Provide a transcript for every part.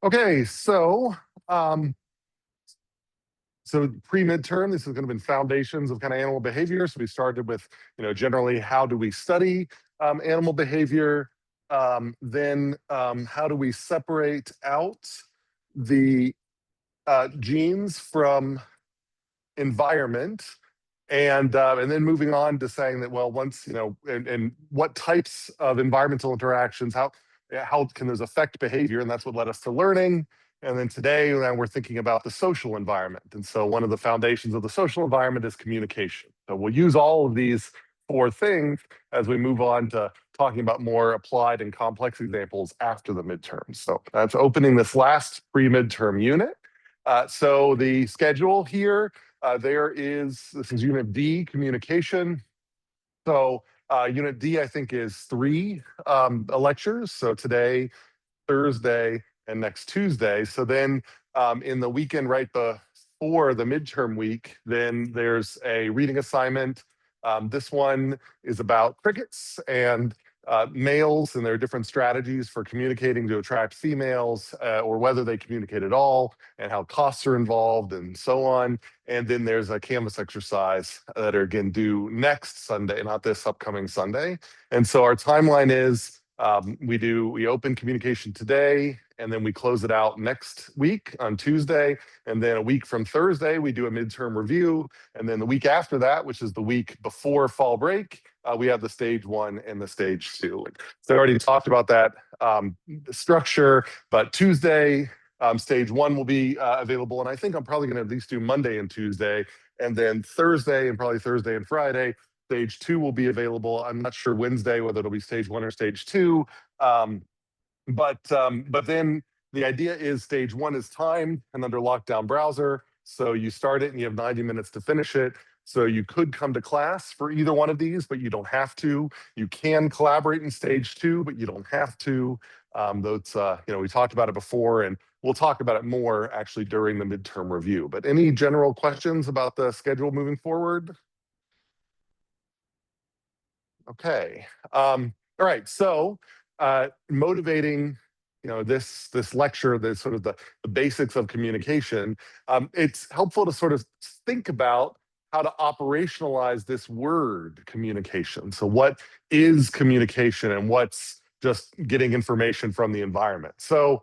Okay, um, so pre-midterm, this is going to be foundations of kind of animal behavior. So we started with, generally how do we study animal behavior? Then how do we separate out the genes from environment? And then moving on to saying that, well, once, and what types of environmental interactions, how can those affect behavior? And that's what led us to learning. And then today, we're thinking about the social environment. And so one of the foundations of the social environment is communication. So we'll use all of these four things as we move on to talking about more applied and complex examples after the midterm. So that's opening this last pre-midterm unit. So the schedule here, this is Unit D, communication. So Unit D, I think, is 3 lectures. So today, Thursday, and next Tuesday. So then in the weekend right before the midterm week, then there's a reading assignment. This one is about crickets and males and their different strategies for communicating to attract females, or whether they communicate at all, and how costs are involved and so on. And then there's a Canvas exercise that are again due next Sunday, not this upcoming Sunday. And so our timeline is we open communication today, and then we close it out next week on Tuesday. And then a week from Thursday, we do a midterm review. And then the week after that, which is the week before fall break, we have the stage 1 and the stage 2. So I already talked about that structure, but Tuesday, stage 1 will be available. And I think I'm probably going to at least do Monday and Tuesday. And then Thursday, and probably Thursday and Friday, stage 2 will be available. I'm not sure Wednesday whether it'll be stage 1 or stage 2. But then the idea is stage 1 is timed and under lockdown browser. So you start it and you have 90 minutes to finish it. So you could come to class for either one of these, but you don't have to. You can collaborate in stage 2, but you don't have to. We talked about it before, and we'll talk about it more actually during the midterm review. But any general questions about the schedule moving forward? Okay. All right. So motivating, this lecture, the sort of the basics of communication. It's helpful to sort of think about how to operationalize this word communication. So what is communication and what's just getting information from the environment? So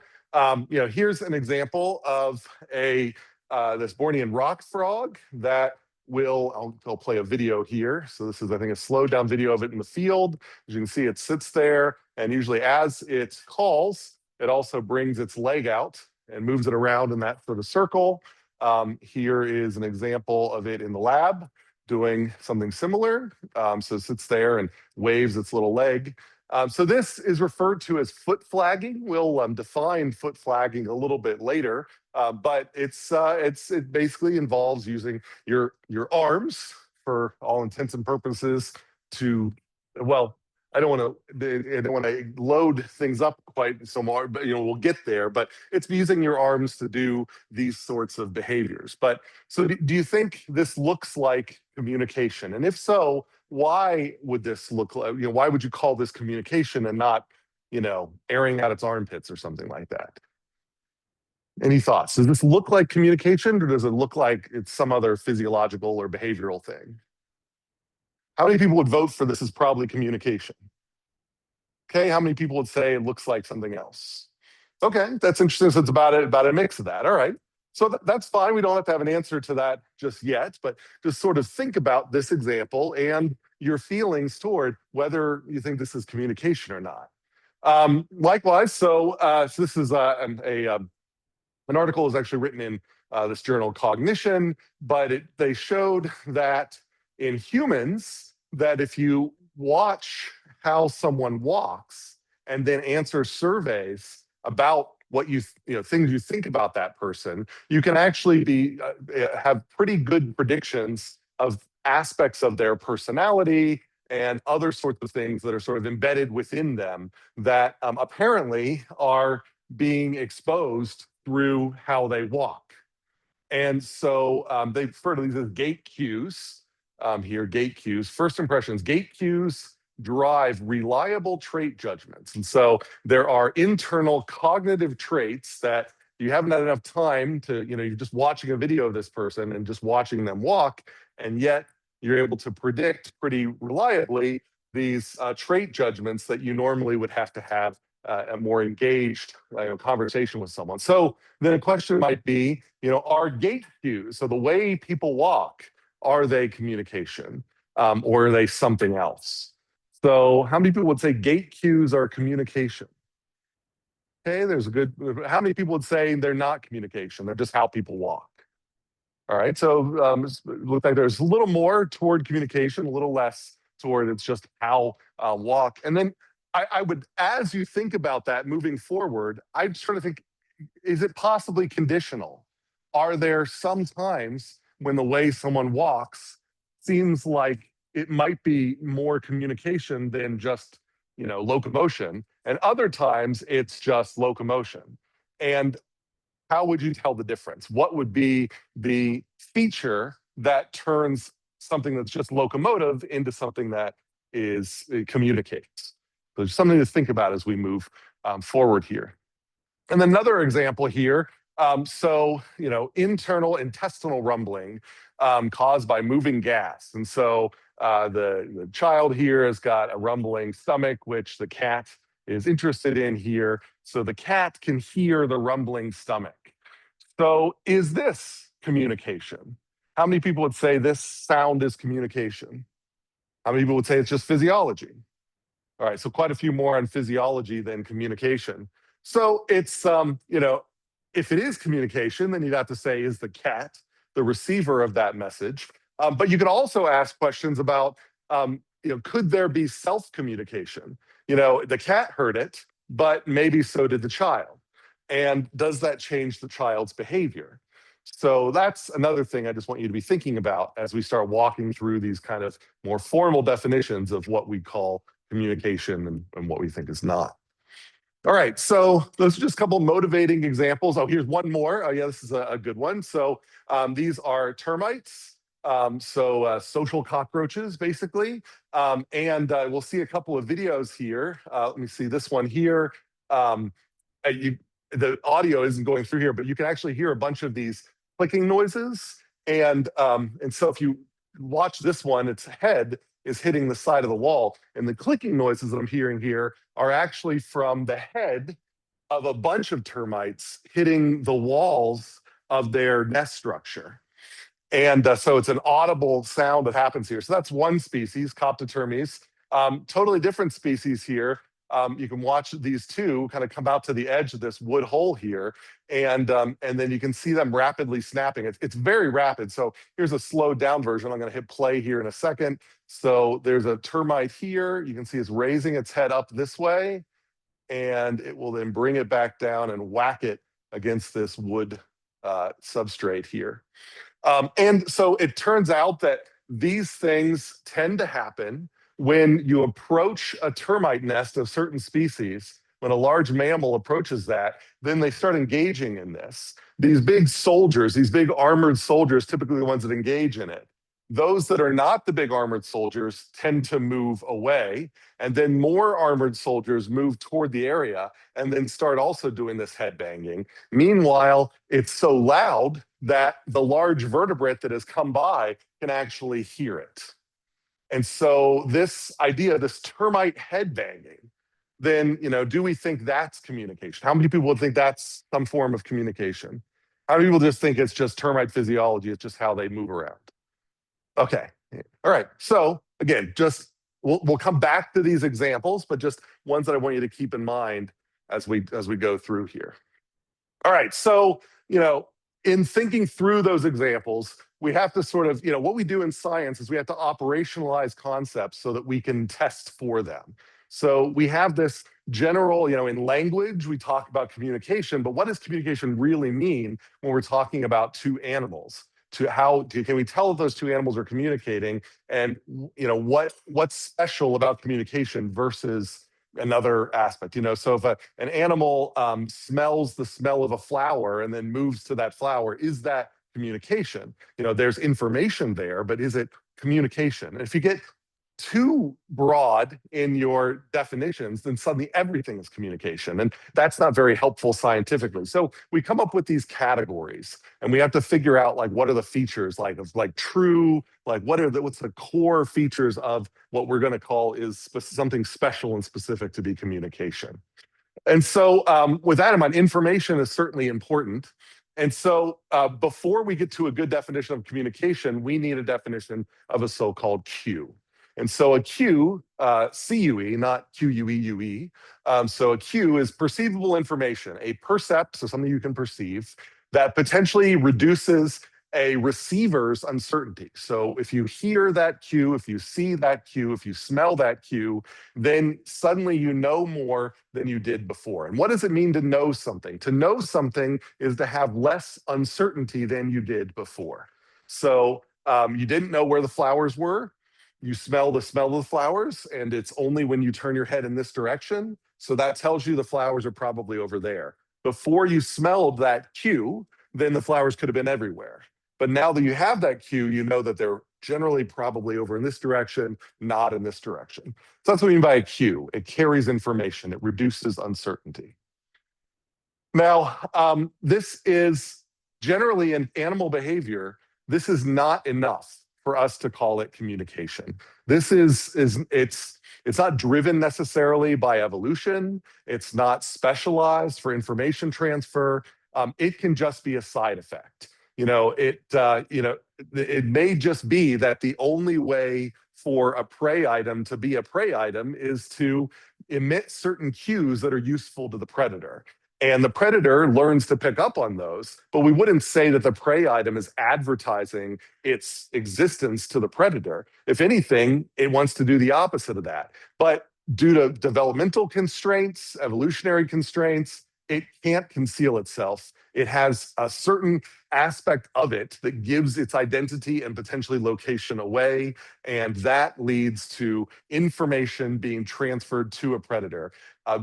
here's an example of this Bornean rock frog that I'll play a video here. So this is, I think, a slowed down video of it in the field. As you can see, it sits there, and usually as it calls, it also brings its leg out and moves it around in that sort of circle. Here is an example of it in the lab doing something similar. So it sits there and waves its little leg. So this is referred to as foot flagging. We'll define foot flagging a little bit later, but it basically involves using your arms for all intents and purposes to, well, I don't want to load things up quite so much, but we'll get there. But it's using your arms to do these sorts of behaviors. But so do you think this looks like communication? And if so, why would this look like? Why would you call this communication and not, airing out its armpits or something like that? Any thoughts? Does this look like communication, or does it look like it's some other physiological or behavioral thing? How many people would vote for this as probably communication? Okay, how many people would say it looks like something else? Okay, that's interesting. So it's about a mix of that. All right. So that's fine. We don't have to have an answer to that just yet, but just sort of think about this example and your feelings toward whether you think this is communication or not. Likewise, so this is an article was actually written in this journal Cognition, but they showed that in humans, that if you watch how someone walks and then answer surveys about what things you think about that person, you can actually have pretty good predictions of aspects of their personality and other sorts of things that are sort of embedded within them that apparently are being exposed through how they walk. And so they refer to these as gate cues. Here, gate cues, first impressions, gate cues drive reliable trait judgments. And so there are internal cognitive traits that you haven't had enough time to, you're just watching a video of this person and just watching them walk, and yet you're able to predict pretty reliably these trait judgments that you normally would have to have a more engaged conversation with someone. So then a question might be, are gait cues, so the way people walk, are they communication or are they something else? So how many people would say gait cues are communication? Okay, there's a good, how many people would say they're not communication? They're just how people walk. All right, so it looks like there's a little more toward communication, a little less toward it's just how walk. And then I would, as you think about that moving forward, I'm just trying to think, is it possibly conditional? Are there some times when the way someone walks seems like it might be more communication than just, locomotion, and other times it's just locomotion? And how would you tell the difference? What would be the feature that turns something that's just locomotive into something that is communicates? So there's something to think about as we move forward here. And then another example here. Internal intestinal rumbling caused by moving gas. And so the child here has got a rumbling stomach, which the cat is interested in here. So the cat can hear the rumbling stomach. So is this communication? How many people would say this sound is communication? How many people would say it's just physiology? All right, so quite a few more on physiology than communication. So it's, if it is communication, then you'd have to say, is the cat the receiver of that message? But you could also ask questions about, could there be self-communication? The cat heard it, but maybe so did the child. And does that change the child's behavior? So that's another thing I just want you to be thinking about as we start walking through these kind of more formal definitions of what we call communication and what we think is not. All right, so those are just a couple motivating examples. Oh, here's one more. Oh, yeah, this is a good one. So these are termites, social cockroaches, basically. And we'll see a couple of videos here. Let me see this one here. The audio isn't going through here, but you can actually hear a bunch of these clicking noises. And so if you watch this one, its head is hitting the side of the wall. And the clicking noises that I'm hearing here are actually from the head of a bunch of termites hitting the walls of their nest structure. And so it's an audible sound that happens here. So that's one species, Coptotermes. Totally different species here. You can watch these two kind of come out to the edge of this wood hole here, and then you can see them rapidly snapping. It's very rapid. So here's a slowed down version. I'm going to hit play here in a second. So there's a termite here. You can see it's raising its head up this way, and it will then bring it back down and whack it against this wood substrate here. And so it turns out that these things tend to happen when you approach a termite nest of certain species. When a large mammal approaches that, then they start engaging in this. These big soldiers, these big armored soldiers, typically the ones that engage in it. Those that are not the big armored soldiers tend to move away, and then more armored soldiers move toward the area and then start also doing this head banging. Meanwhile, it's so loud that the large vertebrate that has come by can actually hear it. And so this idea, this termite head banging, then, do we think that's communication? How many people would think that's some form of communication? How many people just think it's just termite physiology? It's just how they move around. Okay. All right. So again, just we'll come back to these examples, but just ones that I want you to keep in mind as we go through here. All right. So, in thinking through those examples, we have to sort of, what we do in science is we have to operationalize concepts so that we can test for them. So we have this general, in language, we talk about communication, but what does communication really mean when we're talking about two animals? Can we tell if those two animals are communicating, and what's special about communication versus another aspect? So if an animal smells the smell of a flower and then moves to that flower, is that communication? There's information there, but is it communication? And if you get too broad in your definitions, then suddenly everything is communication. And that's not very helpful scientifically. So we come up with these categories and we have to figure out like what are the features like of like true, like what's the core features of what we're going to call is something special and specific to be communication. And so, with that in mind, information is certainly important. And so, before we get to a good definition of communication, we need a definition of a so-called cue. And so, a cue, CUE, not QUEUE. So, a cue is perceivable information, a percept, so something you can perceive, that potentially reduces a receiver's uncertainty. So, if you hear that cue, if you see that cue, if you smell that cue, then suddenly you know more than you did before. And what does it mean to know something? To know something is to have less uncertainty than you did before. So you didn't know where the flowers were. You smell the smell of the flowers, and it's only when you turn your head in this direction. So that tells you the flowers are probably over there. Before you smelled that cue, then the flowers could have been everywhere. But now that you have that cue, you know that they're generally probably over in this direction, not in this direction. So that's what I mean by a cue. It carries information. It reduces uncertainty. Now, this is generally in animal behavior, this is not enough for us to call it communication. This it's not driven necessarily by evolution. It's not specialized for information transfer. It can just be a side effect. It may just be that the only way for a prey item to be a prey item is to emit certain cues that are useful to the predator. And the predator learns to pick up on those, but we wouldn't say that the prey item is advertising its existence to the predator. If anything, it wants to do the opposite of that. But due to developmental constraints, evolutionary constraints, it can't conceal itself. It has a certain aspect of it that gives its identity and potentially location away. And that leads to information being transferred to a predator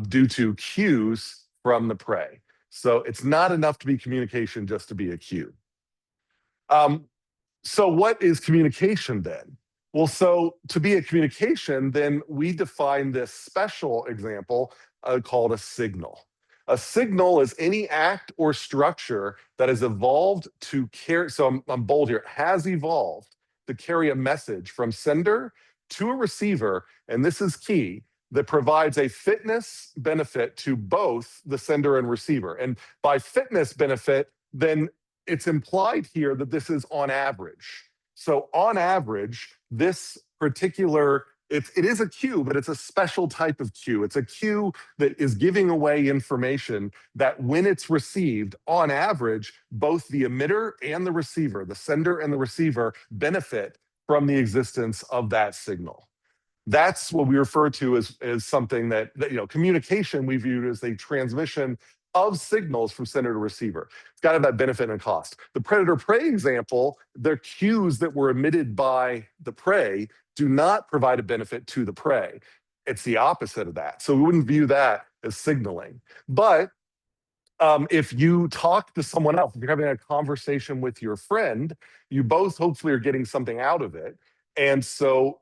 due to cues from the prey. So it's not enough to be communication just to be a cue. So what is communication then? Well, so to be a communication, then we define this special example called a signal. A signal is any act or structure that has evolved to carry, so I'm bold here, has evolved to carry a message from sender to a receiver, and this is key, that provides a fitness benefit to both the sender and receiver. And by fitness benefit, then it's implied here that this is on average. So on average, this particular, it is a cue, but it's a special type of cue. It's a cue that is giving away information that when it's received, on average, both the emitter and the receiver, the sender and the receiver, benefit from the existence of that signal. That's what we refer to as something that communication we viewed as a transmission of signals from sender to receiver. It's got to have that benefit and cost. The predator-prey example, the cues that were emitted by the prey do not provide a benefit to the prey. It's the opposite of that. So we wouldn't view that as signaling. But if you talk to someone else, if you're having a conversation with your friend, you both hopefully are getting something out of it. And so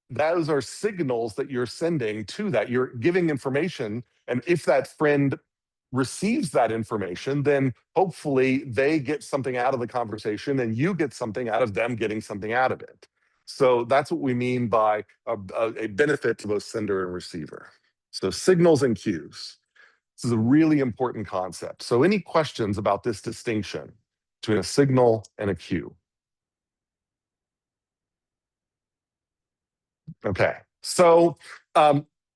those are signals that you're sending to that. You're giving information. And if that friend receives that information, then hopefully they get something out of the conversation and you get something out of them getting something out of it. So that's what we mean by a benefit to both sender and receiver. So signals and cues. This is a really important concept. So any questions about this distinction between a signal and a cue? Okay. So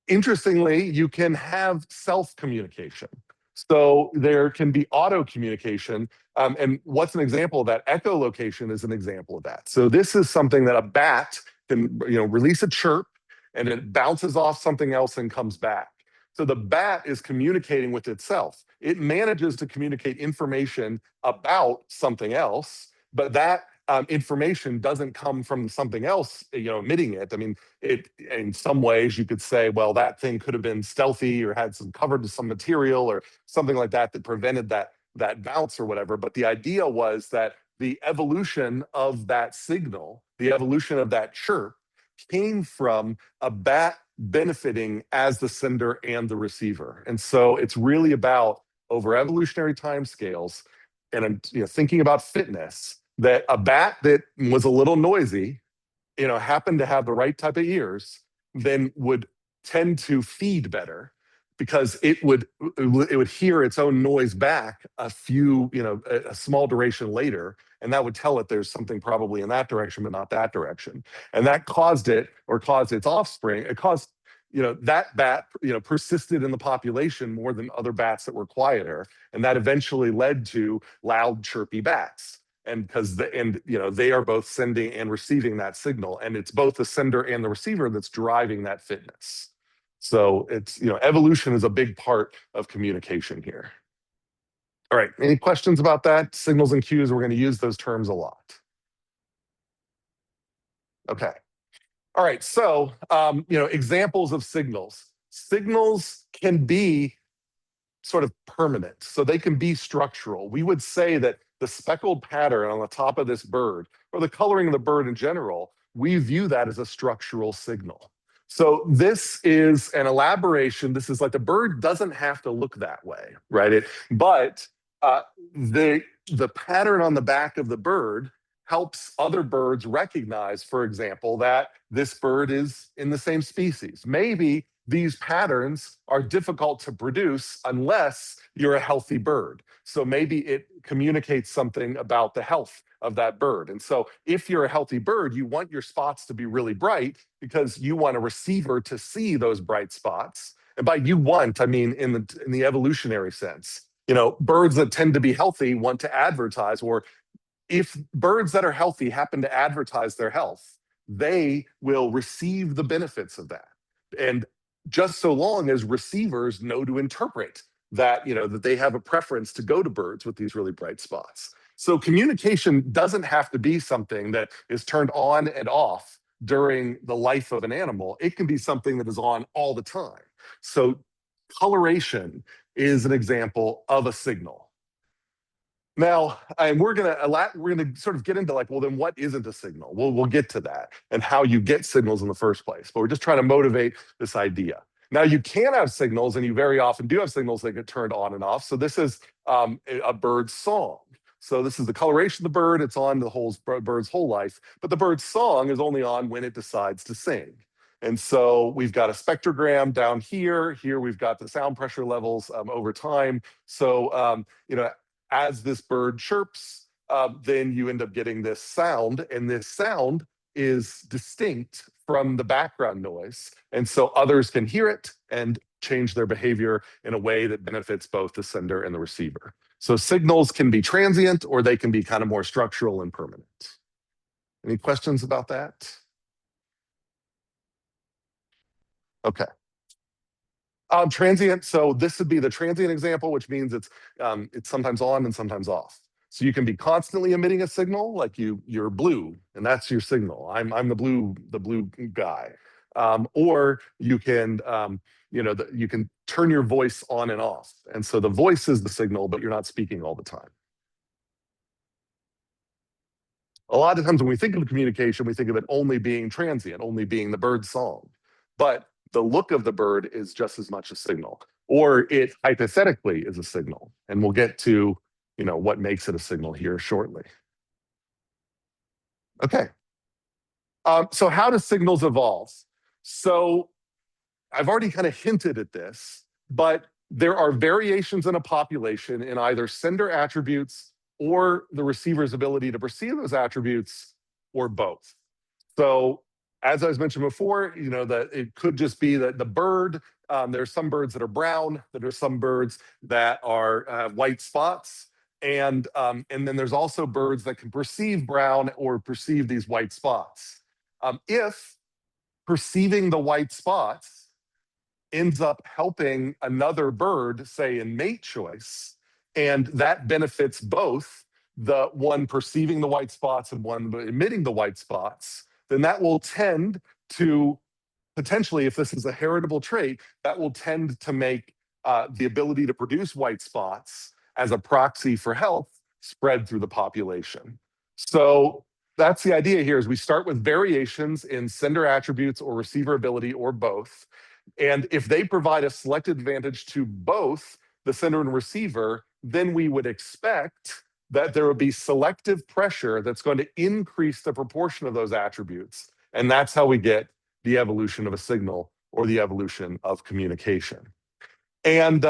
interestingly, you can have self-communication. So there can be auto-communication. And what's an example of that? Echolocation is an example of that. So this is something that a bat can release a chirp and it bounces off something else and comes back. So the bat is communicating with itself. It manages to communicate information about something else, but that information doesn't come from something else, emitting it. I mean, in some ways you could say, well, that thing could have been stealthy or had some covered to some material or something like that that prevented that bounce or whatever. But the idea was that the evolution of that signal, the evolution of that chirp, came from a bat benefiting as the sender and the receiver. And so it's really about over evolutionary timescales and thinking about fitness, that a bat that was a little noisy, happened to have the right type of ears, then would tend to feed better because it would hear its own noise back a small duration later, and that would tell it there's something probably in that direction but not that direction. And that caused its offspring. It caused that bat persisted in the population more than other bats that were quieter, and that eventually led to loud chirpy bats. And because they are both sending and receiving that signal, and it's both the sender and the receiver that's driving that fitness. So it's evolution is a big part of communication here. All right, any questions about that? Signals and cues, we're going to use those terms a lot. Okay. All right, so examples of signals. Signals can be sort of permanent, so they can be structural. We would say that the speckled pattern on the top of this bird, or the coloring of the bird in general, we view that as a structural signal. So this is an elaboration. This is like the bird doesn't have to look that way, right? But the pattern on the back of the bird helps other birds recognize, for example, that this bird is in the same species. Maybe these patterns are difficult to produce unless you're a healthy bird. So maybe it communicates something about the health of that bird. And so if you're a healthy bird, you want your spots to be really bright because you want a receiver to see those bright spots. And by you want, I mean in the evolutionary sense. Birds that tend to be healthy want to advertise, or if birds that are healthy happen to advertise their health, they will receive the benefits of that. And just so long as receivers know to interpret that, that they have a preference to go to birds with these really bright spots. So communication doesn't have to be something that is turned on and off during the life of an animal. It can be something that is on all the time. So coloration is an example of a signal. Now, and we're gonna sort of get into like, well, then what isn't a signal? We'll get to that and how you get signals in the first place. But we're just trying to motivate this idea. Now, you can have signals, and you very often do have signals that get turned on and off. So this is a bird's song. So this is the coloration of the bird. It's on the bird's whole life, but the bird's song is only on when it decides to sing. And so we've got a spectrogram down here. Here we've got the sound pressure levels over time. So as this bird chirps, then you end up getting this sound, and this sound is distinct from the background noise. And so others can hear it and change their behavior in a way that benefits both the sender and the receiver. So signals can be transient, or they can be kind of more structural and permanent. Any questions about that? Okay. Transient, so this would be the transient example, which means it's sometimes on and sometimes off. So you can be constantly emitting a signal, like you're blue, and that's your signal. I'm the blue guy. Or you can you can turn your voice on and off. And so the voice is the signal, but you're not speaking all the time. A lot of times when we think of communication, we think of it only being transient, only being the bird's song. But the look of the bird is just as much a signal, or it hypothetically is a signal. And we'll get to what makes it a signal here shortly. Okay. So how do signals evolve? So I've already kind of hinted at this, but there are variations in a population in either sender attributes or the receiver's ability to perceive those attributes, or both. So as I was mentioned before, that it could just be that the bird, there are some birds that are brown, there are some birds that are white spots, and then there's also birds that can perceive brown or perceive these white spots. If perceiving the white spots ends up helping another bird, say in mate choice, and that benefits both the one perceiving the white spots and one emitting the white spots, then that will tend to potentially, if this is a heritable trait, that will tend to make the ability to produce white spots as a proxy for health spread through the population. So that's the idea here is we start with variations in sender attributes or receiver ability or both. And if they provide a selected advantage to both the sender and receiver, then we would expect that there would be selective pressure that's going to increase the proportion of those attributes. And that's how we get the evolution of a signal or the evolution of communication. And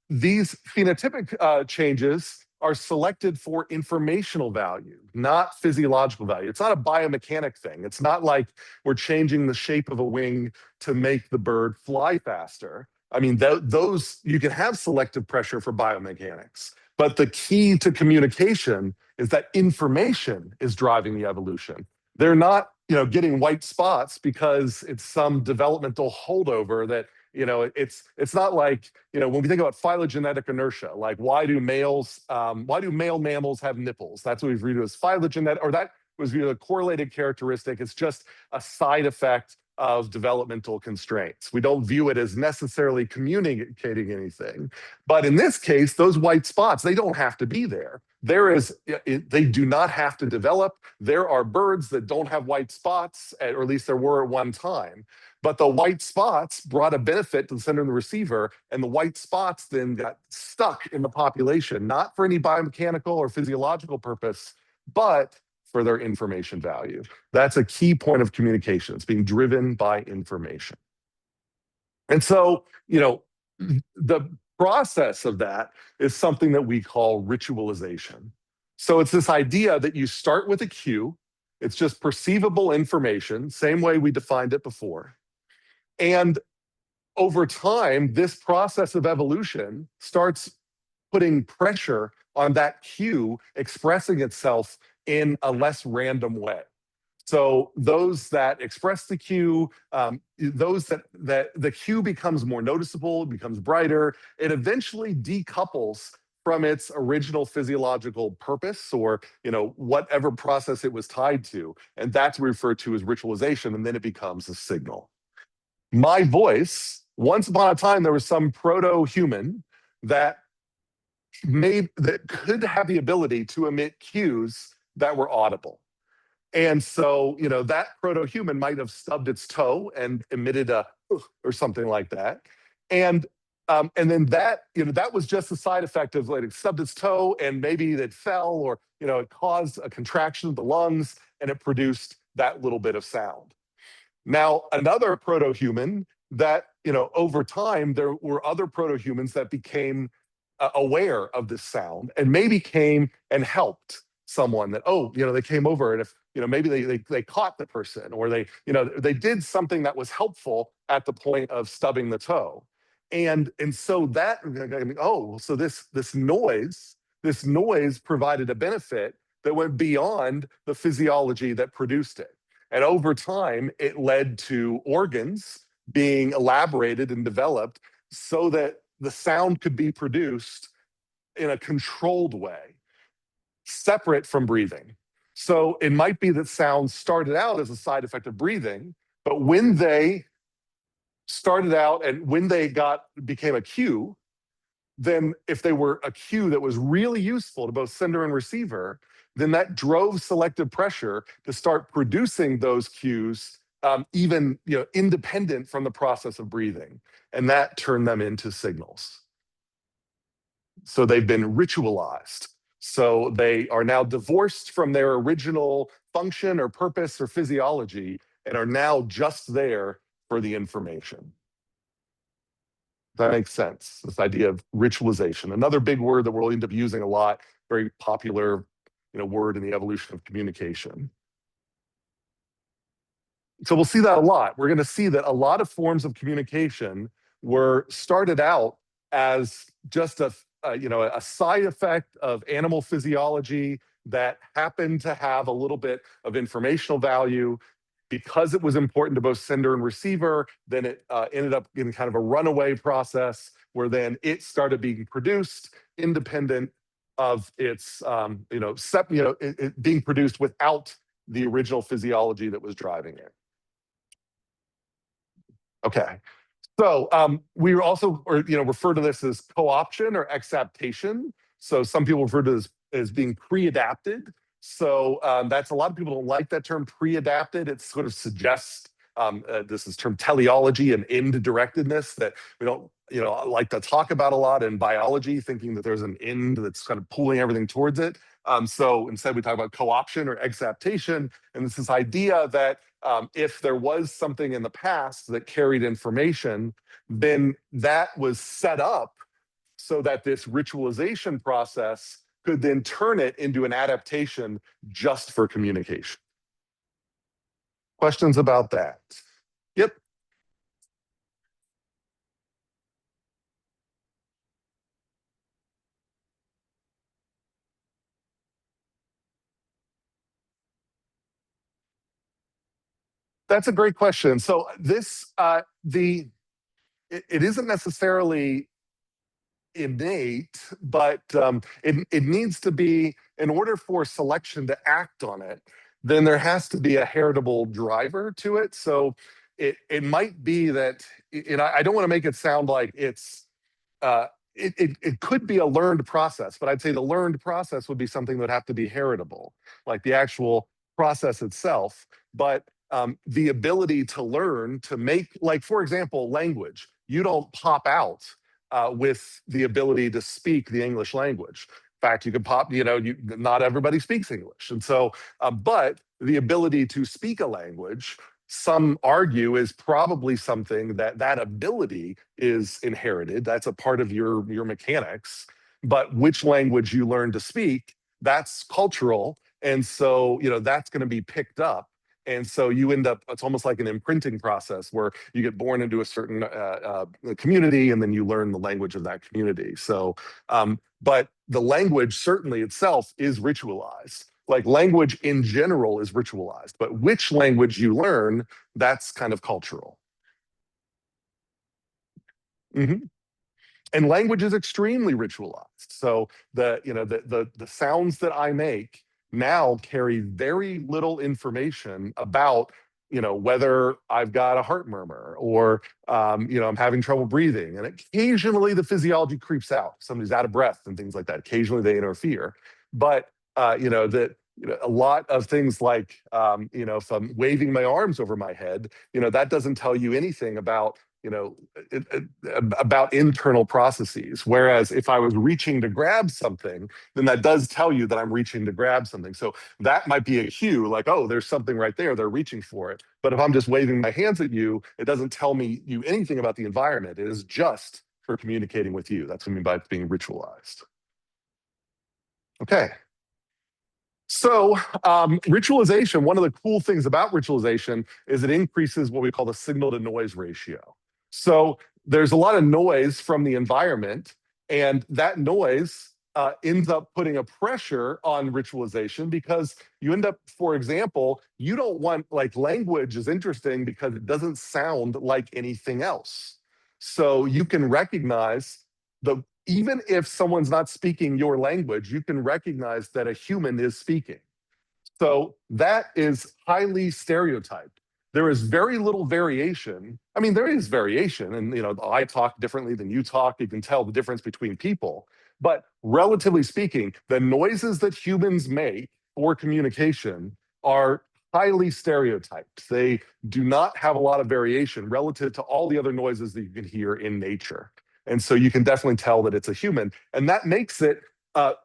these phenotypic changes are selected for informational value, not physiological value. It's not a biomechanic thing. It's not like we're changing the shape of a wing to make the bird fly faster. I mean, those, you can have selective pressure for biomechanics, but the key to communication is that information is driving the evolution. They're not, getting white spots because it's some developmental holdover that, it's not like, when we think about phylogenetic inertia, like why do male mammals have nipples? That's what we've read as phylogenetic, or that was a correlated characteristic. It's just a side effect of developmental constraints. We don't view it as necessarily communicating anything. But in this case, those white spots, they don't have to be there. They do not have to develop. There are birds that don't have white spots, or at least there were at one time. But the white spots brought a benefit to the sender and the receiver, and the white spots then got stuck in the population, not for any biomechanical or physiological purpose, but for their information value. That's a key point of communication. It's being driven by information. And so, the process of that is something that we call ritualization. So it's this idea that you start with a cue. It's just perceivable information, same way we defined it before. And over time, this process of evolution starts putting pressure on that cue expressing itself in a less random way. So those that express the cue, those that the cue becomes more noticeable, becomes brighter, it eventually decouples from its original physiological purpose or whatever process it was tied to. And that's referred to as ritualization, and then it becomes a signal. My voice, once upon a time, there was some proto-human that could have the ability to emit cues that were audible. And so, that proto-human might have stubbed its toe and emitted a or something like that. And then that was just a side effect of like it stubbed its toe and maybe it fell or, it caused a contraction of the lungs and it produced that little bit of sound. Now, another proto-human that, over time, there were other proto-humans that became aware of this sound and maybe came and helped someone that, they came over and if, maybe they caught the person or they did something that was helpful at the point of stubbing the toe. And so that, so this noise provided a benefit that went beyond the physiology that produced it. And over time, it led to organs being elaborated and developed so that the sound could be produced in a controlled way, separate from breathing. So it might be that sound started out as a side effect of breathing, but when they started out and when they became a cue, then if they were a cue that was really useful to both sender and receiver, then that drove selective pressure to start producing those cues, even independent from the process of breathing. And that turned them into signals. So they've been ritualized. So they are now divorced from their original function or purpose or physiology and are now just there for the information. That makes sense. This idea of ritualization, another big word that we'll end up using a lot, very popular, word in the evolution of communication. So we'll see that a lot. We're going to see that a lot of forms of communication were started out as just a side effect of animal physiology that happened to have a little bit of informational value. Because it was important to both sender and receiver, then it ended up in kind of a runaway process where then it started being produced independent of its, it being produced without the original physiology that was driving it. Okay, so we also refer to this as co-option or exaptation. So some people refer to this as being pre-adapted. So that's a lot of people don't like that term pre-adapted. It sort of suggests this is term teleology and end-directedness that we don't like to talk about a lot in biology, thinking that there's an end that's kind of pulling everything towards it. So instead we talk about co-option or exaptation, and it's this idea that if there was something in the past that carried information, then that was set up so that this ritualization process could then turn it into an adaptation just for communication. Questions about that? Yep. That's a great question. So it isn't necessarily innate, but it needs to be, in order for selection to act on it, then there has to be a heritable driver to it. So it might be that, and I don't want to make it sound like uh, it could be a learned process, but I'd say the learned process would be something that would have to be heritable, like the actual process itself. But the ability to learn to make, like, for example, language, you don't pop out with the ability to speak the English language. In fact, you could pop, not everybody speaks English. And so, but the ability to speak a language, some argue, is probably something that ability is inherited. That's a part of your mechanics. But which language you learn to speak, that's cultural. And so, that's going to be picked up. And so you end up, it's almost like an imprinting process where you get born into a certain community and then you learn the language of that community. So, but the language certainly itself is ritualized. Like language in general is ritualized, but which language you learn, that's kind of cultural. Mhm. And language is extremely ritualized. So the sounds that I make now carry very little information about whether I've got a heart murmur or I'm having trouble breathing. And occasionally the physiology creeps out. Somebody's out of breath and things like that. Occasionally they interfere. But that a lot of things like if I'm waving my arms over my head, that doesn't tell you anything about it, it, about internal processes. Whereas if I was reaching to grab something, then that does tell you that I'm reaching to grab something. So that might be a cue, like, oh, there's something right there. They're reaching for it. But if I'm just waving my hands at you, it doesn't tell me you anything about the environment. It is just for communicating with you. That's what I mean by it being ritualized. Okay. So, ritualization, one of the cool things about ritualization is it increases what we call the signal to noise ratio. So, there's a lot of noise from the environment, and that noise ends up putting a pressure on ritualization because you end up, for example, you don't want, like, language is interesting because it doesn't sound like anything else. So, you can recognize the even if someone's not speaking your language, you can recognize that a human is speaking. So that is highly stereotyped. There is very little variation. I mean, there is variation, and I talk differently than you talk. You can tell the difference between people. But relatively speaking, the noises that humans make for communication are highly stereotyped. They do not have a lot of variation relative to all the other noises that you can hear in nature. And so you can definitely tell that it's a human. And that makes it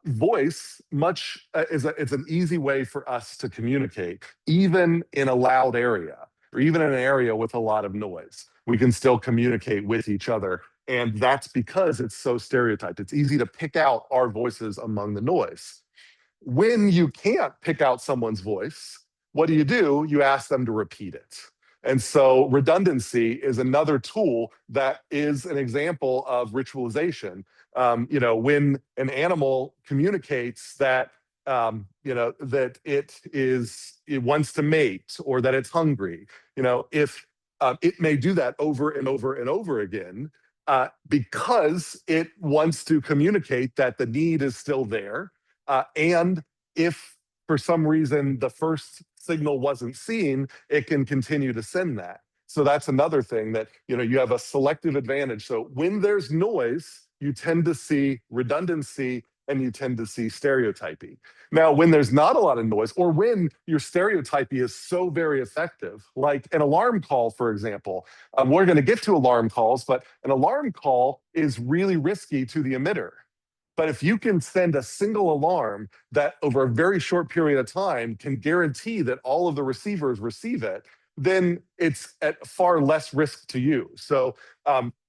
voice much it's an easy way for us to communicate, even in a loud area or even in an area with a lot of noise. We can still communicate with each other. And that's because it's so stereotyped. It's easy to pick out our voices among the noise. When you can't pick out someone's voice, what do? You ask them to repeat it. And so redundancy is another tool that is an example of ritualization. When an animal communicates that that it wants to mate or that it's hungry, if it may do that over and over and over again because it wants to communicate that the need is still there. And if for some reason the first signal wasn't seen, it can continue to send that. So that's another thing that you have a selective advantage. So when there's noise, you tend to see redundancy and you tend to see stereotypy. Now, when there's not a lot of noise, or when your stereotypy is so very effective, like an alarm call, for example, we're going to get to alarm calls, but an alarm call is really risky to the emitter. But if you can send a single alarm that over a very short period of time can guarantee that all of the receivers receive it, then it's at far less risk to you. So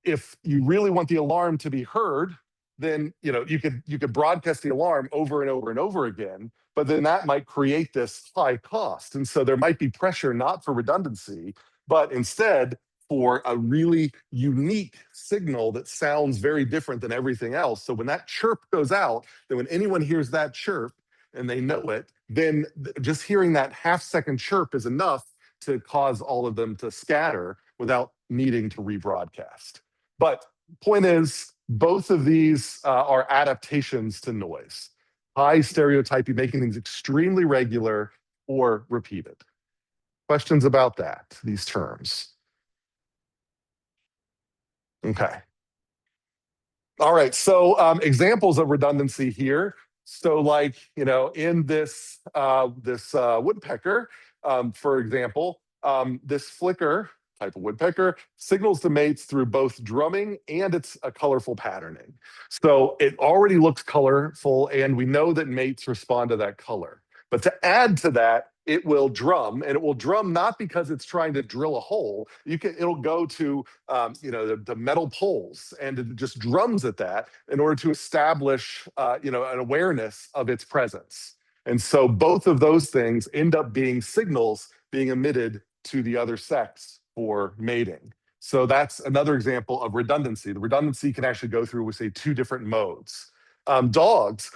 if you really want the alarm to be heard, then you could broadcast the alarm over and over and over again, but then that might create this high cost. And so there might be pressure not for redundancy, but instead for a really unique signal that sounds very different than everything else. So when that chirp goes out, then when anyone hears that chirp and they know it, then just hearing that half-second chirp is enough to cause all of them to scatter without needing to rebroadcast. But point is, both of these are adaptations to noise. High stereotypy, making things extremely regular or repeated. Questions about that, these terms? Okay. All right, so examples of redundancy here. So like, in this woodpecker, for example, this flicker type of woodpecker signals the mates through both drumming and it's a colorful patterning. So it already looks colorful and we know that mates respond to that color. But to add to that, it will drum, and it will drum not because it's trying to drill a hole. It'll go to the metal poles, and it just drums at that in order to establish an awareness of its presence. And so both of those things end up being signals being emitted to the other sex for mating. So that's another example of redundancy. The redundancy can actually go through, we say, two different modes. Dogs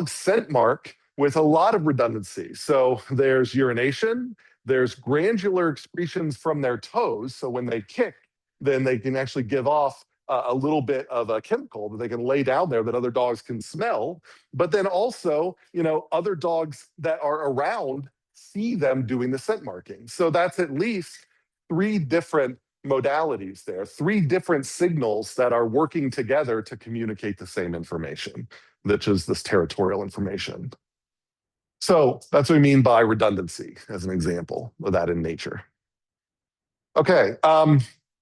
scent mark with a lot of redundancy. So there's urination, there's granular excretions from their toes. So when they kick, then they can actually give off a little bit of a chemical that they can lay down there that other dogs can smell. But then also, other dogs that are around see them doing the scent marking. So that's at least 3 different modalities there, 3 different signals that are working together to communicate the same information, which is this territorial information. So that's what we mean by redundancy as an example of that in nature. Okay.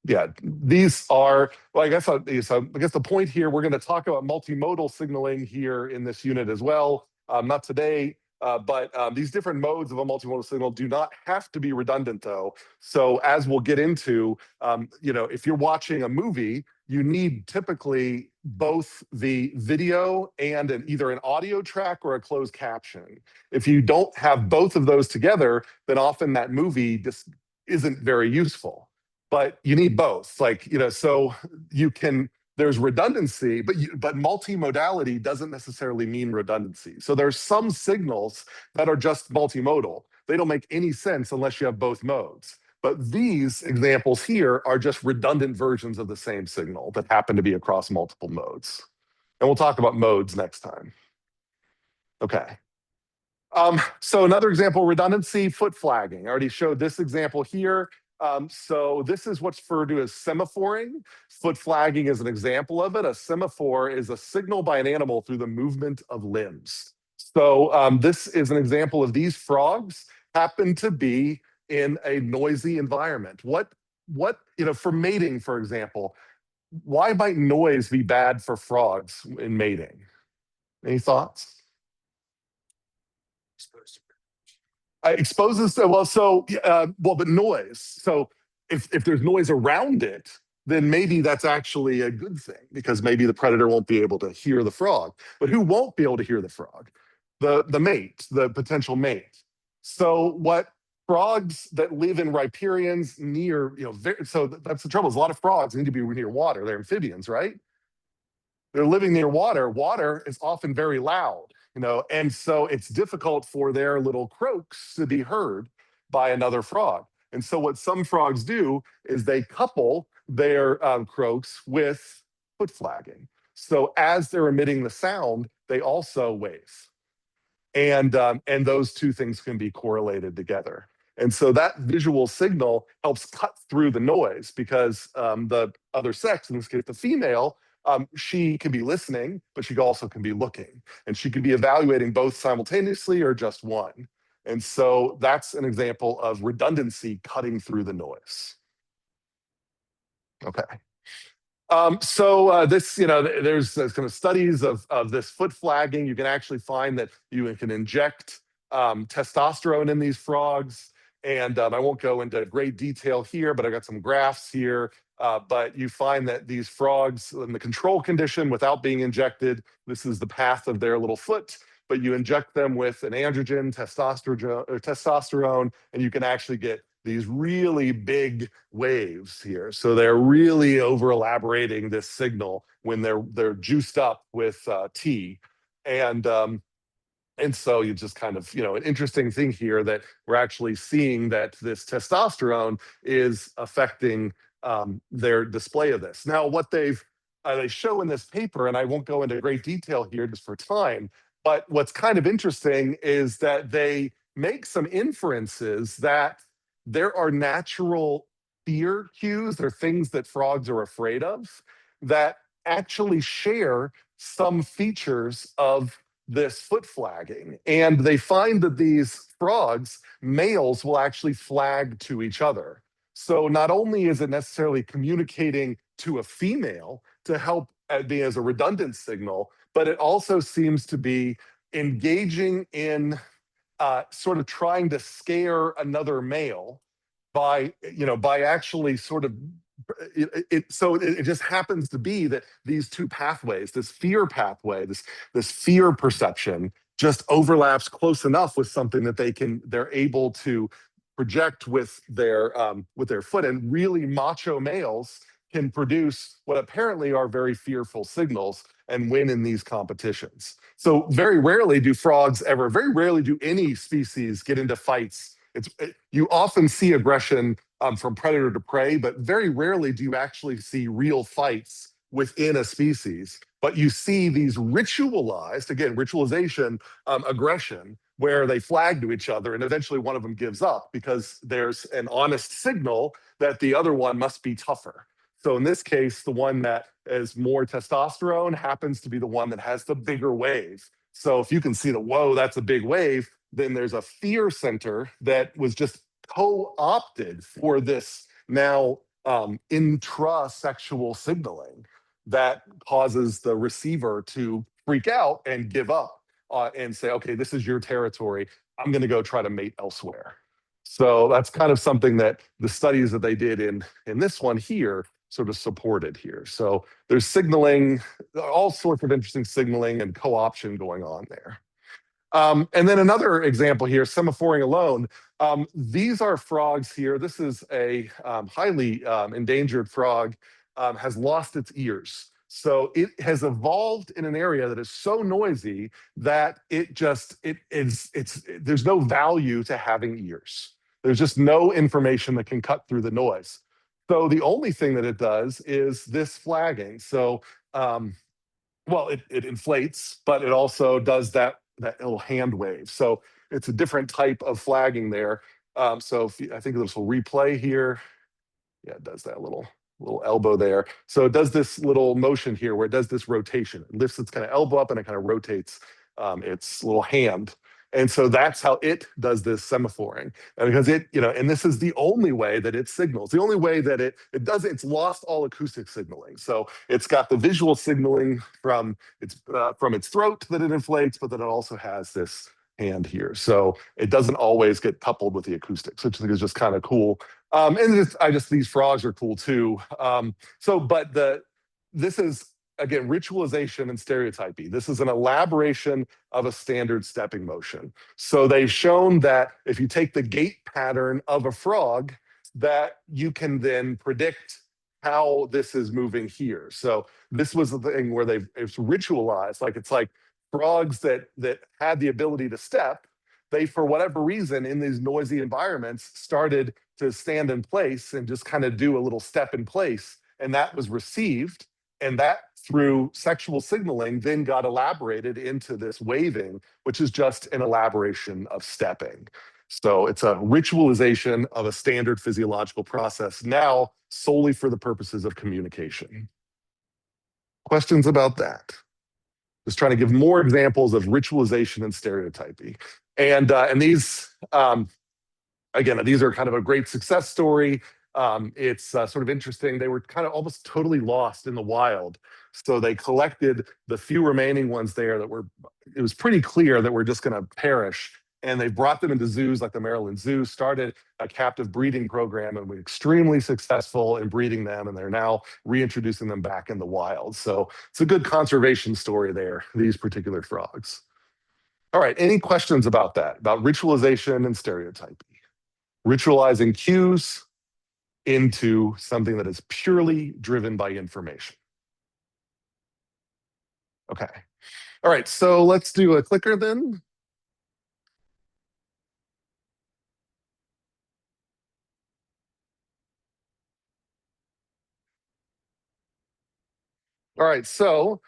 Yeah, these are, well, I guess the point here, we're going to talk about multimodal signaling here in this unit as well. Not today, but these different modes of a multimodal signal do not have to be redundant though. So as we'll get into, if you're watching a movie, you need typically both the video and either an audio track or a closed caption. If you don't have both of those together, then often that movie just isn't very useful. But you need both. So there's redundancy, but multimodality doesn't necessarily mean redundancy. So there's some signals that are just multimodal. They don't make any sense unless you have both modes. But these examples here are just redundant versions of the same signal that happen to be across multiple modes. And we'll talk about modes next time. Okay. So another example, redundancy, foot flagging. I already showed this example here. So this is what's referred to as semaphoring. Foot flagging is an example of it. A semaphore is a signal by an animal through the movement of limbs. So this is an example of these frogs happen to be in a noisy environment. What for mating, for example, why might noise be bad for frogs in mating? Any thoughts? Exposes but noise. So if there's noise around it, then maybe that's actually a good thing because maybe the predator won't be able to hear the frog. But who won't be able to hear the frog? The mate, the potential mate. So what frogs that live in riparians near, so that's the trouble. Is a lot of frogs need to be near water. They're amphibians, right? They're living near water. Water is often very loud. And so it's difficult for their little croaks to be heard by another frog. And so what some frogs do is they couple their croaks with foot flagging. So as they're emitting the sound, they also wave. And those two things can be correlated together. And so that visual signal helps cut through the noise because the other sex, in this case the female, she can be listening, but she also can be looking. And she can be evaluating both simultaneously or just one. And so that's an example of redundancy cutting through the noise. Okay. This, there's kind of studies of this foot flagging. You can actually find that you can inject testosterone in these frogs. And I won't go into great detail here, but I got some graphs here. But you find that these frogs in the control condition without being injected, this is the path of their little foot, but you inject them with an androgen, testosterone, and you can actually get these really big waves here. So they're really over elaborating this signal when they're juiced up with T. And so you just kind of, an interesting thing here that we're actually seeing that this testosterone is affecting their display of this. Now, what they show in this paper, and I won't go into great detail here just for time, but what's kind of interesting is that they make some inferences that there are natural fear cues, there are things that frogs are afraid of that actually share some features of this foot flagging. And they find that these frogs, males will actually flag to each other. So not only is it necessarily communicating to a female to help be as a redundant signal, but it also seems to be engaging in sort of trying to scare another male by actually sort of it just happens to be that these two pathways, this fear pathway, this fear perception, just overlaps close enough with something that they're able to project with their foot. And really macho males can produce what apparently are very fearful signals and win in these competitions. So very rarely do very rarely do any species get into fights. You often see aggression from predator to prey, but very rarely do you actually see real fights within a species. But you see these ritualized, again, ritualization, aggression, where they flag to each other and eventually one of them gives up because there's an honest signal that the other one must be tougher. So in this case, the one that is more testosterone happens to be the one that has the bigger wave. So if you can see whoa, that's a big wave, then there's a fear center that was just co-opted for this now intrasexual signaling that causes the receiver to freak out and give up and say, okay, this is your territory. I'm going to go try to mate elsewhere. So that's kind of something that the studies that they did in this one here sort of supported here. So there's signaling, all sorts of interesting signaling and co-option going on there. And then another example here, semaphoring alone. These are frogs here. This is a highly endangered frog, has lost its ears. So it has evolved in an area that is so noisy that there's no value to having ears. There's just no information that can cut through the noise. So the only thing that it does is this flagging. So, it inflates, but it also does that little hand wave. So it's a different type of flagging there. So I think this will replay here. Yeah, it does that little elbow there. So it does this little motion here where it does this rotation. It lifts its kind of elbow up and it kind of rotates its little hand. And so that's how it does this semaphoring. And because and this is the only way that it signals. The only way that it does, it's lost all acoustic signaling. So it's got the visual signaling from its throat that it inflates, but then it also has this hand here. So it doesn't always get coupled with the acoustics, which I think is just kind of cool. These frogs are cool too. This is, again, ritualization and stereotypy. This is an elaboration of a standard stepping motion. So they've shown that if you take the gait pattern of a frog, that you can then predict how this is moving here. So this was the thing where it's ritualized, it's like frogs that had the ability to step, they, for whatever reason, in these noisy environments, started to stand in place and just kind of do a little step in place. And that was received. And that, through sexual signaling, then got elaborated into this waving, which is just an elaboration of stepping. So it's a ritualization of a standard physiological process, now solely for the purposes of communication. Questions about that? Just trying to give more examples of ritualization and stereotypy. And these, again, these are kind of a great success story. It's sort of interesting. They were kind of almost totally lost in the wild. So they collected the few remaining ones there that were, it was pretty clear that were just going to perish. And they brought them into zoos like the Maryland Zoo, started a captive breeding program, and were extremely successful in breeding them. And they're now reintroducing them back in the wild. So it's a good conservation story there, these particular frogs. All right, any questions about that, about ritualization and stereotyping? Ritualizing cues into something that is purely driven by information. Okay. All right, so let's do a clicker then. All right, so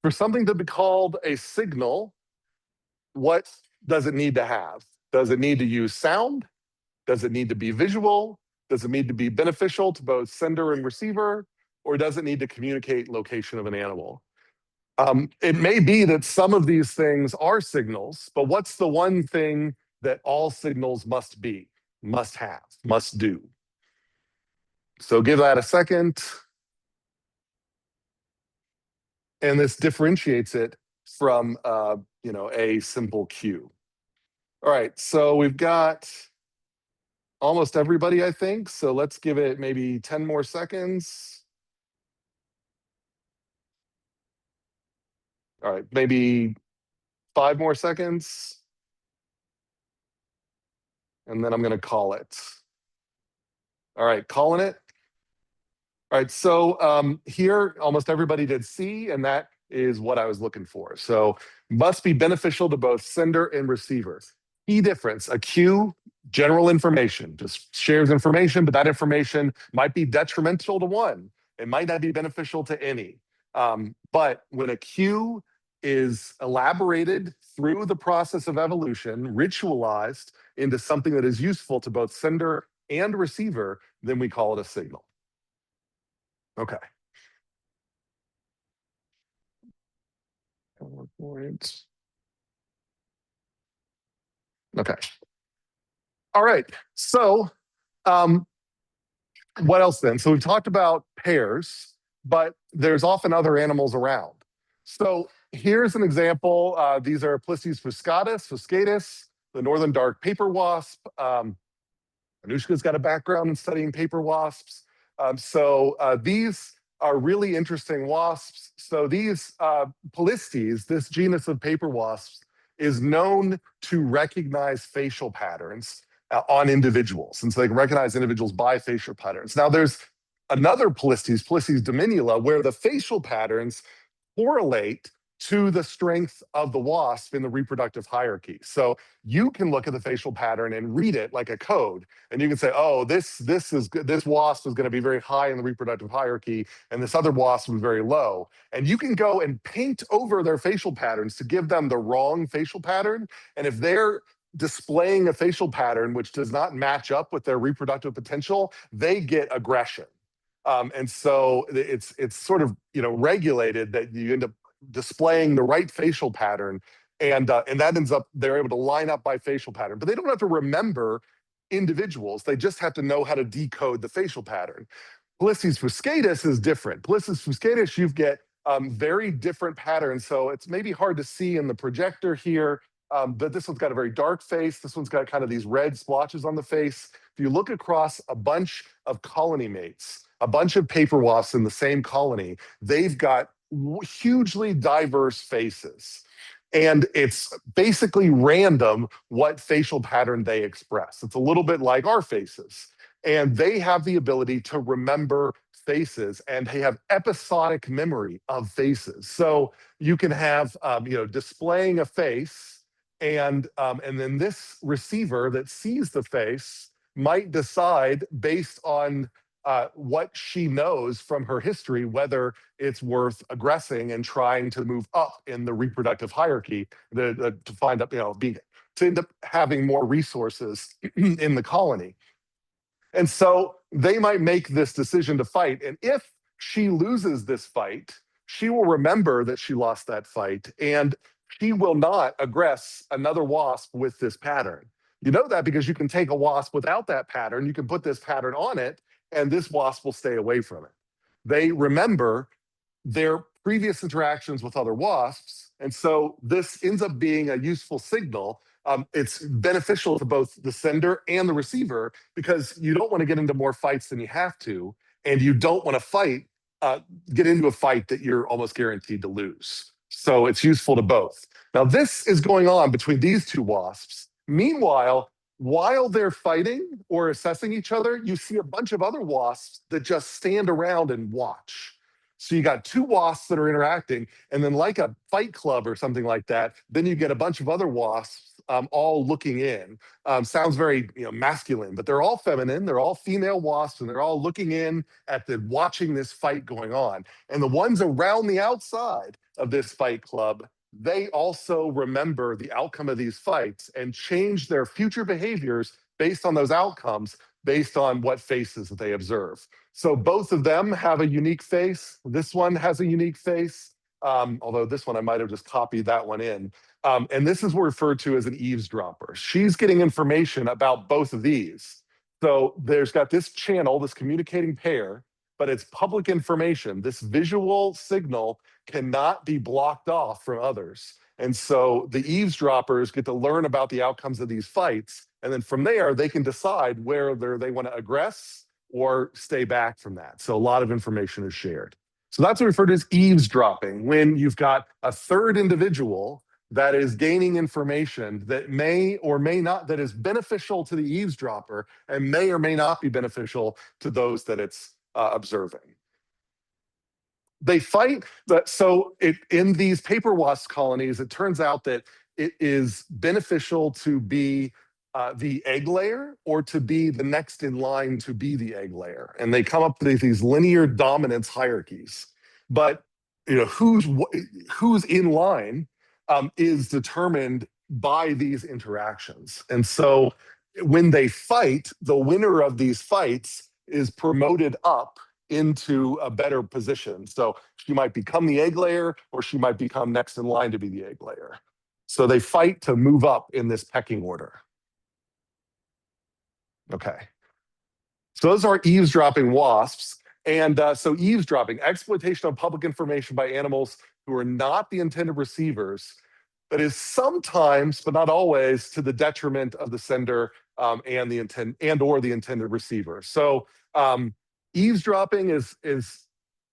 for something to be called a signal, what does it need to have? Does it need to use sound? Does it need to be visual? Does it need to be beneficial to both sender and receiver? Or does it need to communicate location of an animal? It may be that some of these things are signals, but what's the one thing that all signals must be, must have, must do? So give that a second. And this differentiates it from a simple cue. All right, so we've got almost everybody, I think. So let's give it maybe 10 more seconds. All right, maybe 5 more seconds. And then I'm going to call it. All right, calling it. All right, so here almost everybody did C, and that is what I was looking for. So must be beneficial to both sender and receiver. Key difference, a cue, general information, just shares information, but that information might be detrimental to one. It might not be beneficial to any. But when a cue is elaborated through the process of evolution, ritualized into something that is useful to both sender and receiver, then we call it a signal. Okay. PowerPoint. Okay. All right. So, what else then? So we've talked about pairs, but there's often other animals around. So here's an example. These are Plistes fuscatus, the northern dark paper wasp. Anushka's got a background in studying paper wasps. These are really interesting wasps. So these Plistes, this genus of paper wasps, is known to recognize facial patterns on individuals. And so they can recognize individuals by facial patterns. Now there's another Plistes dominula, where the facial patterns correlate to the strength of the wasp in the reproductive hierarchy. So you can look at the facial pattern and read it like a code, and you can say, "Oh, this wasp is going to be very high in the reproductive hierarchy, and this other wasp is very low." And you can go and paint over their facial patterns to give them the wrong facial pattern. And if they're displaying a facial pattern which does not match up with their reproductive potential, they get aggression. And so it's sort of regulated that you end up displaying the right facial pattern, and that ends up they're able to line up by facial pattern, but they don't have to remember individuals. They just have to know how to decode the facial pattern. Plistes fuscatus is different. Plistes fuscatus, you get very different patterns. So it's maybe hard to see in the projector here, but this one's got a very dark face. This one's got kind of these red splotches on the face. If you look across a bunch of colony mates, a bunch of paper wasps in the same colony, they've got hugely diverse faces. And it's basically random what facial pattern they express. It's a little bit like our faces. And they have the ability to remember faces, and they have episodic memory of faces. So you can have, displaying a face, and then this receiver that sees the face might decide based on what she knows from her history, whether it's worth aggressing and trying to move up in the reproductive hierarchy to find up, to end up having more resources in the colony. And so they might make this decision to fight. And if she loses this fight, she will remember that she lost that fight, and she will not aggress another wasp with this pattern. You know that because you can take a wasp without that pattern, you can put this pattern on it, and this wasp will stay away from it. They remember their previous interactions with other wasps, and so this ends up being a useful signal. It's beneficial to both the sender and the receiver because you don't want to get into more fights than you have to, and you don't want to get into a fight that you're almost guaranteed to lose. So it's useful to both. Now, this is going on between these two wasps. Meanwhile, while they're fighting or assessing each other, you see a bunch of other wasps that just stand around and watch. So you got two wasps that are interacting, and then like a fight club or something like that, then you get a bunch of other wasps all looking in. Sounds very masculine, but they're all feminine. They're all female wasps, and they're all looking in at watching this fight going on. And the ones around the outside of this fight club, they also remember the outcome of these fights and change their future behaviors based on those outcomes, based on what faces that they observe. So both of them have a unique face. This one has a unique face, although this one I might have just copied that one in. And this is referred to as an eavesdropper. She's getting information about both of these. So there's got this channel, this communicating pair, but it's public information. This visual signal cannot be blocked off from others. And so the eavesdroppers get to learn about the outcomes of these fights. And then from there, they can decide whether they want to aggress or stay back from that. So a lot of information is shared. So that's referred to as eavesdropping, when you've got a third individual that is gaining information that may or may not, that is beneficial to the eavesdropper and may or may not be beneficial to those that it's observing. They fight, in these paper wasp colonies, it turns out that it is beneficial to be the egg layer or to be the next in line to be the egg layer. And they come up with these linear dominance hierarchies. But who's in line is determined by these interactions. And so when they fight, the winner of these fights is promoted up into a better position. So she might become the egg layer, or she might become next in line to be the egg layer. So they fight to move up in this pecking order. Okay. So those are eavesdropping wasps. And so eavesdropping, exploitation of public information by animals who are not the intended receivers, but is sometimes, but not always, to the detriment of the sender or the intended receiver. So eavesdropping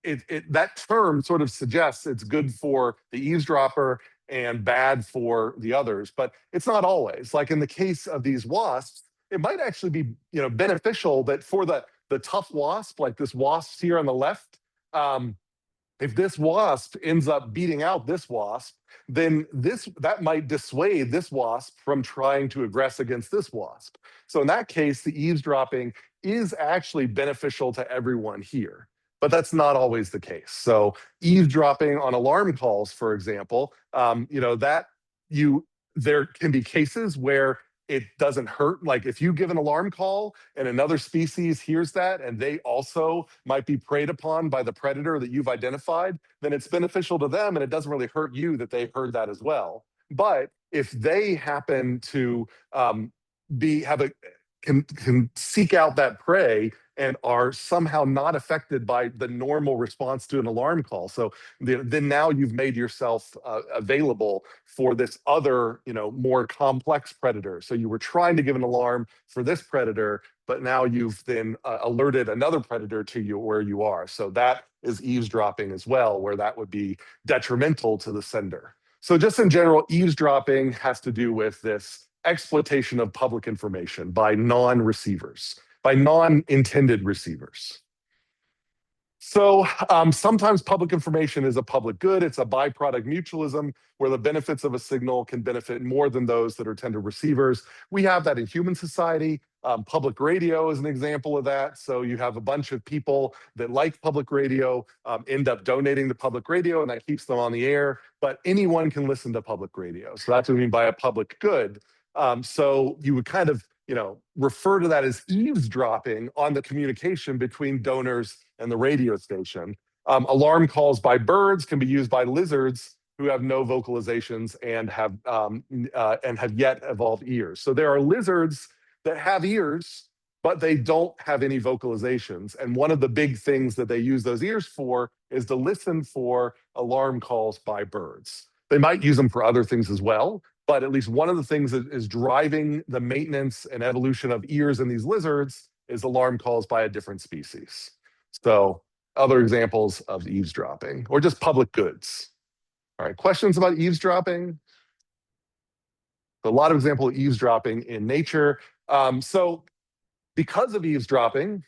that term sort of suggests it's good for the eavesdropper and bad for the others, but it's not always. Like in the case of these wasps, it might actually be beneficial that for the tough wasp, like this wasp here on the left, if this wasp ends up beating out this wasp, then that might dissuade this wasp from trying to aggress against this wasp. So in that case, the eavesdropping is actually beneficial to everyone here, but that's not always the case. So eavesdropping on alarm calls, for example, there can be cases where it doesn't hurt. Like if you give an alarm call and another species hears that and they also might be preyed upon by the predator that you've identified, then it's beneficial to them and it doesn't really hurt you that they heard that as well. But if they happen to can seek out that prey and are somehow not affected by the normal response to an alarm call. So then now you've made yourself available for this other, more complex predator. So you were trying to give an alarm for this predator, but now you've then alerted another predator to you where you are. So that is eavesdropping as well, where that would be detrimental to the sender. So just in general, eavesdropping has to do with this exploitation of public information by non-receivers, by non-intended receivers. So sometimes public information is a public good. It's a byproduct mutualism where the benefits of a signal can benefit more than those that are intended receivers. We have that in human society. Public radio is an example of that. So you have a bunch of people that like public radio, end up donating to public radio, and that keeps them on the air. But anyone can listen to public radio. So that's what we mean by a public good. So you would kind of refer to that as eavesdropping on the communication between donors and the radio station. Alarm calls by birds can be used by lizards who have no vocalizations and have yet evolved ears. So there are lizards that have ears, but they don't have any vocalizations. And one of the big things that they use those ears for is to listen for alarm calls by birds. They might use them for other things as well, but at least one of the things that is driving the maintenance and evolution of ears in these lizards is alarm calls by a different species. So other examples of eavesdropping or just public goods. All right, questions about eavesdropping? A lot of example of eavesdropping in nature. So because of eavesdropping,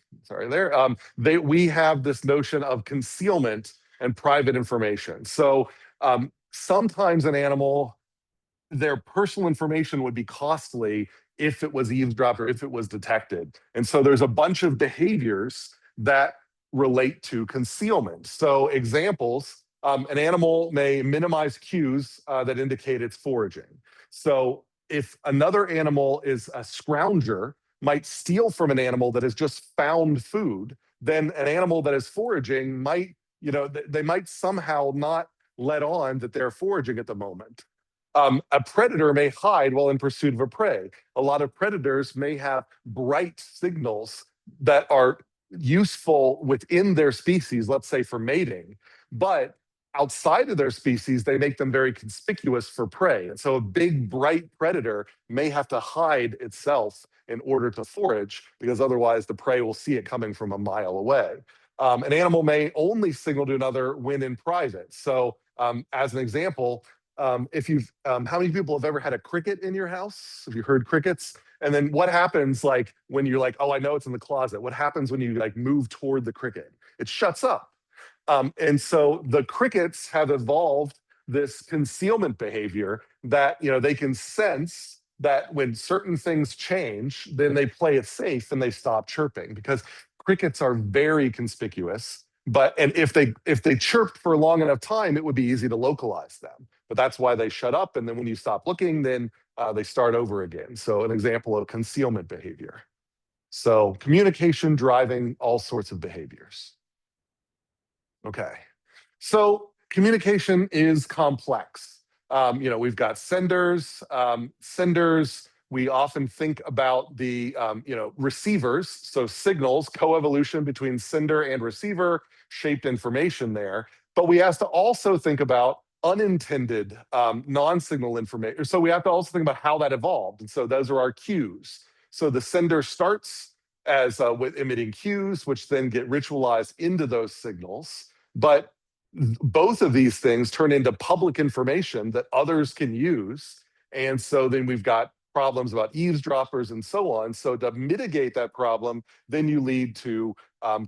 we have this notion of concealment and private information. So sometimes an animal, their personal information would be costly if it was eavesdropped or if it was detected. And so there's a bunch of behaviors that relate to concealment. So examples, an animal may minimize cues that indicate it's foraging. So if another animal is a scrounger, might steal from an animal that has just found food, then an animal that is foraging might, they might somehow not let on that they're foraging at the moment. A predator may hide while in pursuit of a prey. A lot of predators may have bright signals that are useful within their species, let's say for mating, but outside of their species, they make them very conspicuous for prey. And so a big, bright predator may have to hide itself in order to forage, because otherwise the prey will see it coming from a mile away. An animal may only signal to another when in private. So as an example, how many people have ever had a cricket in your house? Have you heard crickets? And then what happens like when you're like, oh, I know it's in the closet. What happens when you like move toward the cricket? It shuts up. And so the crickets have evolved this concealment behavior that they can sense that when certain things change, then they play it safe and they stop chirping, because crickets are very conspicuous. And if they chirped for a long enough time, it would be easy to localize them. But that's why they shut up. And then when you stop looking, then they start over again. So an example of concealment behavior. So communication driving all sorts of behaviors. Okay. So communication is complex. We've got senders. Senders, we often think about the receivers. So signals, coevolution between sender and receiver shaped information there. But we have to also think about unintended non-signal information. So we have to also think about how that evolved. And so those are our cues. So the sender starts as with emitting cues, which then get ritualized into those signals. But both of these things turn into public information that others can use. And so then we've got problems about eavesdroppers and so on. So to mitigate that problem, then you lead to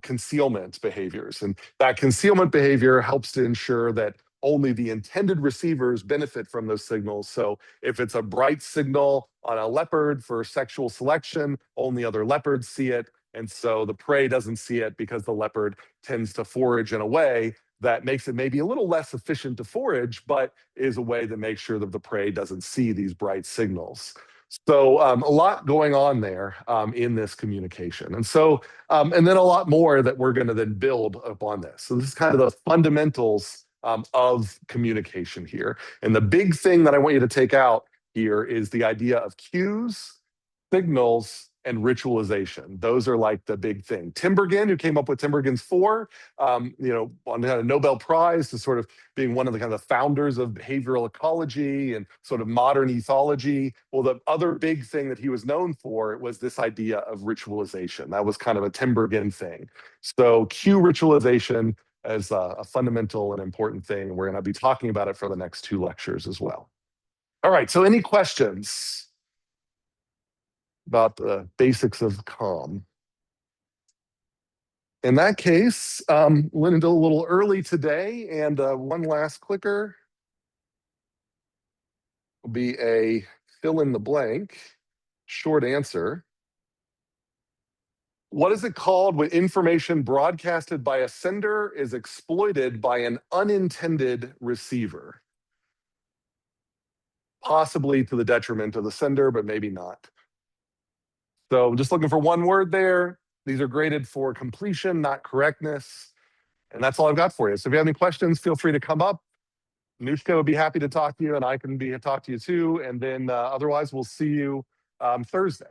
concealment behaviors. And that concealment behavior helps to ensure that only the intended receivers benefit from those signals. So if it's a bright signal on a leopard for sexual selection, only other leopards see it. And so the prey doesn't see it because the leopard tends to forage in a way that makes it maybe a little less efficient to forage, but is a way to make sure that the prey doesn't see these bright signals. So a lot going on there in this communication. And so, and then a lot more that we're going to then build upon this. So this is kind of the fundamentals of communication here. And the big thing that I want you to take out here is the idea of cues, signals, and ritualization. Those are like the big thing. Tinbergen, who came up with Tinbergen's 4, won a Nobel Prize to sort of being one of the kind of founders of behavioral ecology and sort of modern ethology. Well, the other big thing that he was known for was this idea of ritualization. That was kind of a Tinbergen thing. So cue ritualization as a fundamental and important thing. We're going to be talking about it for the next 2 lectures as well. All right, so any questions about the basics of comm? In that case, went into a little early today, and one last clicker will be a fill in the blank, short answer. What is it called when information broadcasted by a sender is exploited by an unintended receiver? Possibly to the detriment of the sender, but maybe not. So just looking for one word there. These are graded for completion, not correctness. And that's all I've got for you. So if you have any questions, feel free to come up. Nushka would be happy to talk to you, and I can talk to you too. And then otherwise, we'll see you Thursday.